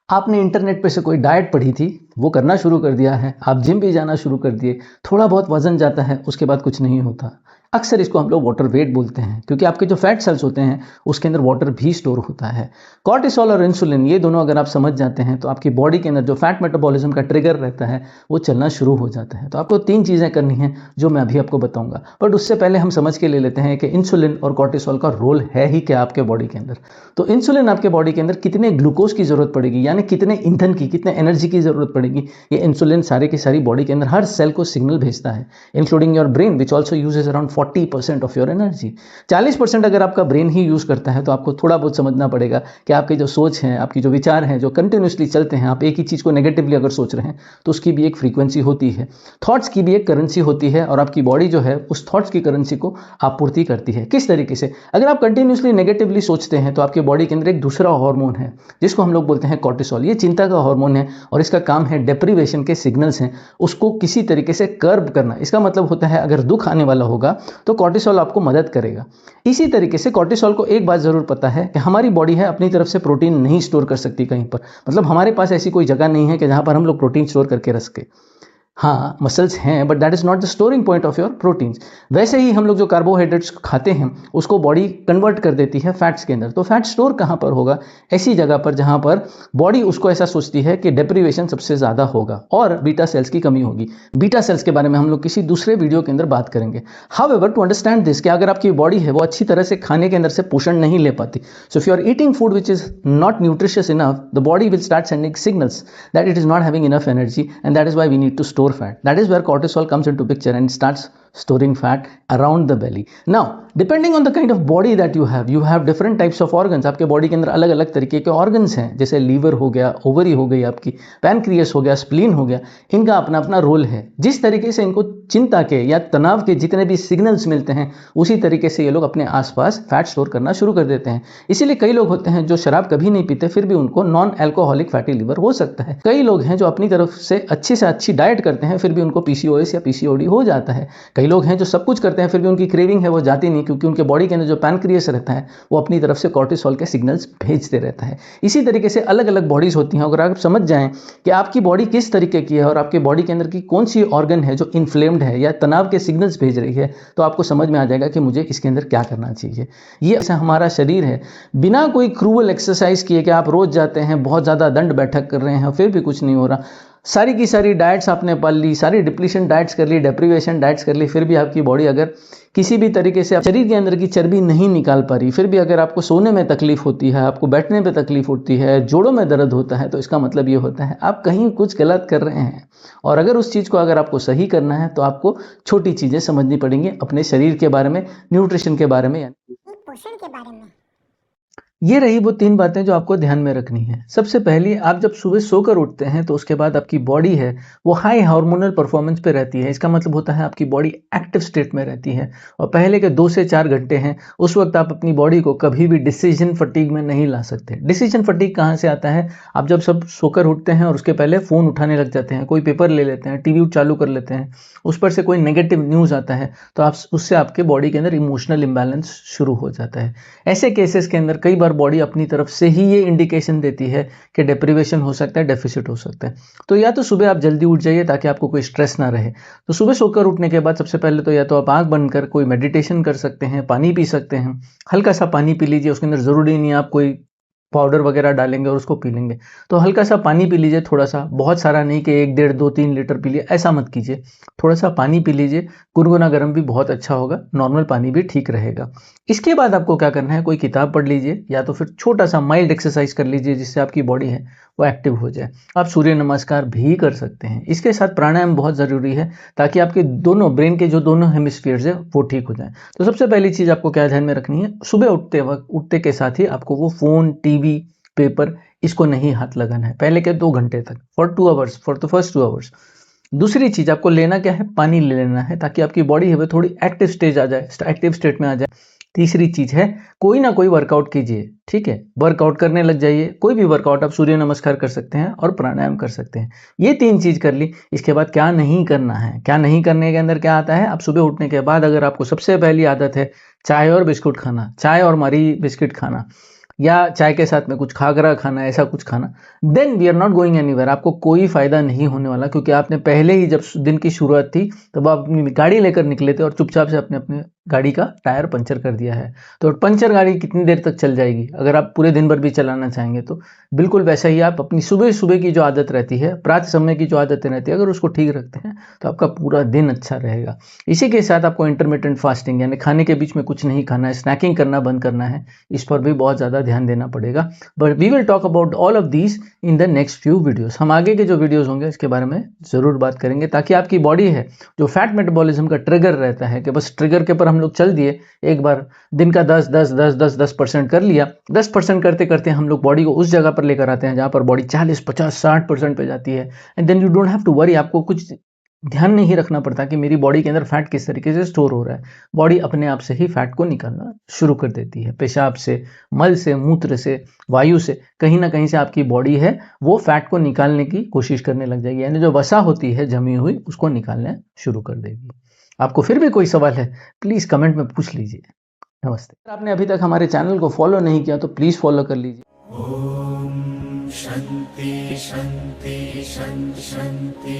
आपने इंटरनेट पे से कोई डाइट पढ़ी थी, वो करना शुरू कर दिया है, आप जिम भी जाना शुरू कर दिए, थोड़ा बहुत वज़न जाता है, उसके बाद कुछ नहीं होता। अक्सर इसको हम लोग वाटर वेट बोलते हैं क्योंकि आपके जो फैट सेल्स होते हैं, उसके अंदर वाटर भी स्टोर होता है। कॉर्टिसोल और इंसुलिन ये दोनों अगर आप समझ जाते हैं, तो आपकी बॉडी के अंदर जो फैट मेटाबॉलिज्म का ट्रिगर रहता है, वो चलना शुरू हो जाता है। तो आपको 3 चीज़ें करनी हैं, जो मैं अभी आपको बताऊँगा। बट उससे पहले हम समझ के ले लेते हैं कि इंसुलिन और कॉर्टिसोल का रोल है ही क्या आपके बॉडी के अंदर। तो इंसुलिन आपके बॉडी के अंदर कितने ग्लूकोज की ज़रूरत पड़ेगी, यानी कितने ईंधन की, कितने एनर्जी की ज़रूरत पड़ेगी, ये इंसुलिन सारे की सारी बॉडी के अंदर हर सेल को सिग्नल भेजता है, including your brain which also uses around 40% of your energy. 40% अगर आपका ब्रेन ही यूज़ करता है, तो आपको थोड़ा बहुत समझना पड़ेगा कि आपके जो सोच हैं, आपकी जो विचार हैं, जो कंटिन्यूसली चलते हैं, आप एक ही चीज़ को नेगेटिवली अगर सोच रहे हैं, तो उसकी भी एक फ्रीक्वेंसी होती है। थॉट्स की भी एक करेंसी होती है और आपकी बॉडी जो है उस थॉट्स की करेंसी को आपूर्ति करती है। किस तरीके से? अगर आप कंटिन्यूसली नेगेटिवली सोचते हैं, तो आपके बॉडी के अंदर एक दूसरा हार्मोन है जिसको हम लोग बोलते हैं कॉर्टिसोल। ये चिंता का हार्मोन है और इसका काम है डेप्रिवेशन के सिग्नल्स हैं उसको किसी तरीके से कर्ब करना। इसका मतलब होता है अगर दुख आने वाला होगा तो कॉर्टिसोल आपको मदद करेगा। इसी तरीके से कॉर्टिसोल को एक बात जरूर पता है कि हमारी बॉडी है अपनी तरफ से प्रोटीन नहीं स्टोर कर सकती कहीं पर, मतलब हमारे पास ऐसी कोई जगह नहीं है कि जहां पर हम लोग प्रोटीन स्टोर करके रख सके। हाँ, मसल्स हैं but that is not the storing point of your proteins. वैसे ही हम लोग जो कार्बोहाइड्रेट्स खाते हैं उसको बॉडी कन्वर्ट कर देती है फैट्स के अंदर। तो फैट स्टोर कहाँ पर होगा? ऐसी जगह पर जहाँ पर बॉडी उसको ऐसा सोचती है कि डेप्रिवेशन सबसे ज़्यादा होगा और बीटा सेल्स की कमी होगी। बीटा सेल्स के बारे में हम लोग किसी दूसरे वीडियो के अंदर बात करेंगे। हाउएवर टू अंडरस्टैंड दिस कि अगर आपकी बॉडी है वो अच्छी तरह से खाने के अंदर से पोषण नहीं ले पाती, so if you are eating food which is not nutritious enough, the body will start sending signals that it is not having enough energy and that is why we need to store fat. That is where cortisol comes into picture and starts storing fat around the belly. Now, depending on the kind of body that you have different types of organs. आपके body के अंदर अलग अलग तरीके के organs हैं, जैसे liver हो गया, ओवरी हो गई आपकी, पैनक्रियस हो गया, स्प्लीन हो गया। इनका अपना अपना रोल है। जिस तरीके से इनको चिंता के या तनाव के जितने भी सिग्नल्स मिलते हैं, उसी तरीके से ये लोग अपने आसपास फैट स्टोर करना शुरू कर देते हैं। इसीलिए कई लोग होते हैं जो शराब कभी नहीं पीते, फिर भी उनको नॉन अल्कोहलिक फैटी लिवर हो सकता है। कई लोग हैं जो अपनी तरफ से अच्छी डाइट करते हैं, फिर भी उनको पीसीओएस या पीसीओडी हो जाता है। कई लोग हैं जो सब कुछ करते हैं, फिर भी उनकी क्रेविंग है वो जाती नहीं, क्योंकि उनके बॉडी के अंदर जो पैनक्रियस रहता है वो अपनी तरफ से कॉर्टिसोल के सिग्नल्स भेजते रहता है। इसी तरीके से अलग अलग बॉडीज होती हैं। अगर आप समझ जाएं कि आपकी बॉडी किस तरीके की है और आपके बॉडी के अंदर की कौन सी ऑर्गन है जो इन्फ्लेम्ड है या तनाव के सिग्नल्स भेज रही है, तो आपको समझ में आ जाएगा कि मुझे इसके अंदर क्या करना चाहिए। ये ऐसा हमारा शरीर है, बिना कोई क्रूअल एक्सरसाइज किए कि आप रोज जाते हैं, बहुत ज़्यादा दंड बैठक कर रहे हैं, फिर भी कुछ नहीं हो रहा, सारी की सारी डाइट्स आपने पाल ली, सारी डिप्लीशन डाइट्स कर ली, डेप्रीवेशन डाइट्स कर ली, फिर भी आपकी बॉडी अगर किसी भी तरीके से शरीर के अंदर की चर्बी नहीं निकाल पा रही, फिर भी अगर आपको सोने में तकलीफ होती है, आपको बैठने में तकलीफ होती है, जोड़ों में दर्द होता है, तो इसका मतलब ये होता है आप कहीं कुछ गलत कर रहे हैं। और अगर उस चीज़ को अगर आपको सही करना है, तो आपको छोटी चीज़ें समझनी पड़ेंगी अपने शरीर के बारे में, न्यूट्रिशन के बारे में, यानी पोषण के बारे में। ये रही वो 3 बातें जो आपको ध्यान में रखनी है। सबसे पहली, आप जब सुबह सोकर उठते हैं तो उसके बाद आपकी बॉडी है वो हाई हार्मोनल परफॉर्मेंस पे रहती है। इसका मतलब होता है आपकी बॉडी एक्टिव स्टेट में रहती है और पहले के 2 से 4 घंटे हैं, उस वक्त आप अपनी बॉडी को कभी भी डिसीजन फटीग में नहीं ला सकते। डिसीजन फटीग कहाँ से आता है? आप जब सब सोकर उठते हैं और उसके पहले फ़ोन उठाने लग जाते हैं, कोई पेपर ले लेते हैं, टीवी चालू कर लेते हैं, उस पर से कोई नेगेटिव न्यूज़ आता है, तो आप उससे आपके बॉडी के अंदर इमोशनल इम्बैलेंस शुरू हो जाता है। ऐसे केसेस के अंदर कई बार बॉडी अपनी तरफ से ही ये इंडिकेशन देती है कि डेप्रिवेशन हो सकता है, डेफिसिट हो सकता है। तो या तो सुबह आप जल्दी उठ जाइए ताकि आपको कोई स्ट्रेस ना रहे। तो सुबह सोकर उठने के बाद सबसे पहले तो या तो आप आंख बंद कर कोई मेडिटेशन कर सकते हैं, पानी पी सकते हैं, हल्का सा पानी पी लीजिए। उसके अंदर ज़रूरी नहीं है आप कोई पाउडर वगैरह डालेंगे और उसको पी लेंगे। तो हल्का सा पानी पी लीजिए, थोड़ा सा, बहुत सारा नहीं कि 1 डेढ़ 2 3 लीटर पी लिए, ऐसा मत कीजिए। थोड़ा सा पानी पी लीजिए, गुनगुना गर्म भी बहुत अच्छा होगा, नॉर्मल पानी भी ठीक रहेगा। इसके बाद आपको क्या करना है, कोई किताब पढ़ लीजिए या तो फिर छोटा सा माइल्ड एक्सरसाइज कर लीजिए जिससे आपकी बॉडी है वो एक्टिव हो जाए। आप सूर्य नमस्कार भी कर सकते हैं। इसके साथ प्राणायाम बहुत ज़रूरी है ताकि आपके दोनों ब्रेन के जो दोनों हेमिस्फीयर्स है वो ठीक हो जाए। तो सबसे पहली चीज़ आपको क्या ध्यान में रखनी है, सुबह उठते के साथ ही आपको वो फ़ोन, टीवी, पेपर, इसको नहीं हाथ लगाना है पहले के 2 घंटे तक, for 2 hours, for the first 2 hours. दूसरी चीज आपको लेना क्या है, पानी ले लेना है ताकि आपकी बॉडी है वो थोड़ी एक्टिव स्टेज आ जाए, एक्टिव स्टेट में आ जाए। तीसरी चीज है कोई ना कोई वर्कआउट कीजिए, ठीक है, वर्कआउट करने लग जाइए। कोई भी वर्कआउट, आप सूर्य नमस्कार कर सकते हैं और प्राणायाम कर सकते हैं। ये 3 चीज कर ली। इसके बाद क्या नहीं करना है, क्या नहीं करने के अंदर क्या आता है, आप सुबह उठने के बाद अगर आपको सबसे पहली आदत है चाय और बिस्कुट खाना, चाय और मरी बिस्किट खाना, या चाय के साथ में कुछ खागरा खाना, ऐसा कुछ खाना, then we are not going anywhere. आपको कोई फायदा नहीं होने वाला, क्योंकि आपने पहले ही जब दिन की शुरुआत थी तब आप अपनी गाड़ी लेकर निकले थे और चुपचाप से अपने अपने गाड़ी का टायर पंचर कर दिया है। तो पंचर गाड़ी कितनी देर तक चल जाएगी अगर आप पूरे दिन भर भी चलाना चाहेंगे तो? बिल्कुल वैसा ही आप अपनी सुबह सुबह की जो आदत रहती है, प्रातः समय की जो आदतें रहती है, अगर उसको ठीक रखते हैं तो आपका पूरा दिन अच्छा रहेगा। इसी के साथ आपको इंटरमिटेंट फास्टिंग यानी खाने के बीच में कुछ नहीं खाना है, स्नैकिंग करना बंद करना है, इस पर भी बहुत ज़्यादा ध्यान देना पड़ेगा। But we will talk about all of these in the next few videos. हम आगे के जो वीडियोस होंगे इसके बारे में ज़रूर बात करेंगे, ताकि आपकी बॉडी है जो फैट मेटाबॉलिज्म का ट्रिगर रहता है कि बस ट्रिगर के ऊपर हम लोग चल दिए, एक बार दिन का 10% कर लिया, 10% करते करते हम लोग बॉडी को उस जगह पर लेकर आते हैं जहाँ पर बॉडी 40, 50, 60% पे जाती है। And then you don't have to worry, आपको कुछ ध्यान नहीं रखना पड़ता कि मेरी बॉडी के अंदर फैट किस तरीके से स्टोर हो रहा है। बॉडी अपने आप से ही फैट को निकालना शुरू कर देती है, पेशाब से, मल से, मूत्र से, वायु से, कहीं ना कहीं से आपकी बॉडी है वो फैट को निकालने की कोशिश करने लग जाएगी, यानी जो वसा होती है जमी हुई उसको निकालना शुरू कर देगी। आपको फिर भी कोई सवाल है प्लीज़ कमेंट में पूछ लीजिए। नमस्ते। अगर आपने अभी तक हमारे चैनल को फॉलो नहीं किया तो प्लीज़ फॉलो कर लीजिए। ओम शांति शांति शांति शांति।